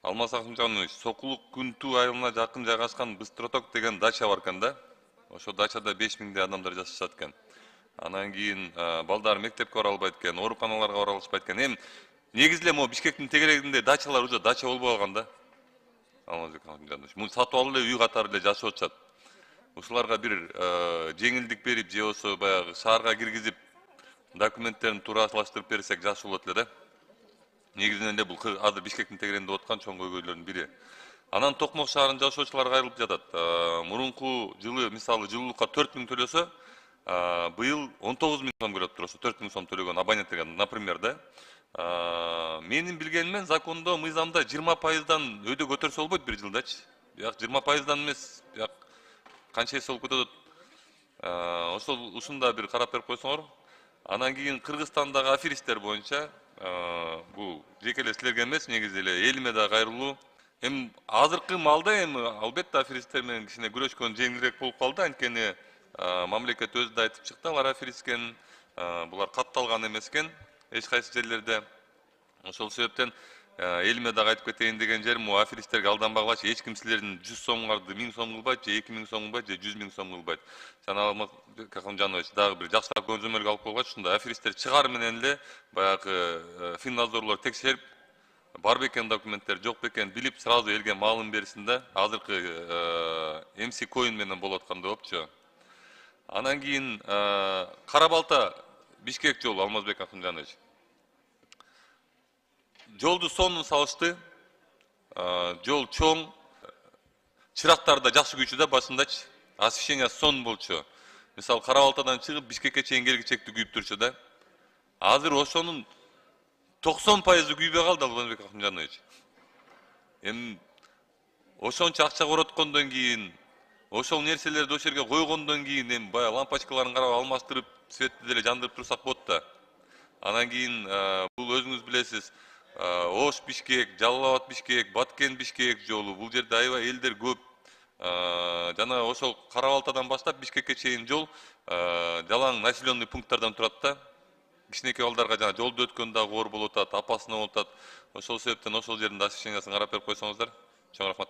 Алмаз Акымжанович, Сокулук Күнтүү айылына жакын жайгашкан Быстроток деген дача бар экен да. Ошо дачада 5000 адамдар жашашат экен. Анан кийин балдар мектепке бара албайт экен, ооруканаларга бара алышпайт экен. Эми негизи эле могу Бишкектин тегерегинде дачалар уже дача болбой калган да. Алмазбек Акымжанович, муну сатып алып эле үй катары эле жашап атышат. Ушуларга бир жеңилдик берип, же болбосо баягы шаарга киргизип, документтерин тууралаштырып берсек жакшы болот эле да. Негизинен эле бул азыр Бишкектин тегерегинде отурган чоң көйгөйлөрдүн бири. Анан Токмок шаарынын жашоочуларга айрылып жатат. Мурунку жылы мисалы жылуулукка 4000 төлөсө, быйыл 19000 сом көрөптүр. Ошо 4000 сом төлөгөн абоненттерге, например, да. Менин билгениммен закондо, мыйзамда 20%дан өйдө көтөрсө болбойт бир жылдачы. Бияк 20%дан эмес, бияк канча эсе болуп кетет. Ошол ушунда бир карап берип койсоңор. Анан кийин Кыргызстандагы аферисттер боюнча бул жеке эле силерге эмес, негизи эле элиме да кайрылуу. Эми азыркы маалда эми албетте аферисттер менен кичине күрөшкөн жеңилирээк болуп калды, анткени мамлекет өзү да айтып чыкты, алар аферист экенин, булар катталган эмес экен эч кайсы жерлерде. Ошол себептен элиме дагы айтып кетейин деген жерим, могу аферисттерге алданбагылачы, эч ким силердин 100 сомуңарды 1000 сом кылбайт, же 2000 сом кылбайт, же 100 000 сом кылбайт. Жана Алмазбек Акымжанович дагы бир жакшыраак көзөмөлгө алып койгочу, ушундай аферисттер чыгар менен эле баягы финнадзорлор текшерип, бар бекен документтер, жок бекен билип, сразу элге маалым берсин да. Азыркы MC Coin менен болуп аткандай болупчу. Анан кийин Кара Балта Бишкек жолу, Алмазбек Акымжанович. Жолду сонун салышты. Жол чоң, чырактар да жакшы күйчү да, башындачы. Освещение сонун болчу. Мисалы Кара Балтадан чыгып Бишкекке чейин келгичекти күйүп турчу да. Азыр ошонун 90% күйбөй калды, Алмазбек Акымжанович. Эми ошончо акча короткондон кийин, ошол нерселерди ошол жерге койгондон кийин эми баягы лампочкаларын карап алмаштырып, светти деле жандырып турсак болот да. Анан кийин бул өзүңүз билесиз, Ош Бишкек, Жалал Абад Бишкек, Баткен Бишкек жолу, бул жерде аябай элдер көп. Жана ошол Кара Балтадан баштап Бишкекке чейин жол жалаң населенный пункттардан турат да. Кичинекей балдарга жана жолду өткөндө дагы оор болуп атат, опасно болуп атат. Ошол себептен ошол жердин освещениясын карап берип койсоңуздар. Чоң рахмат.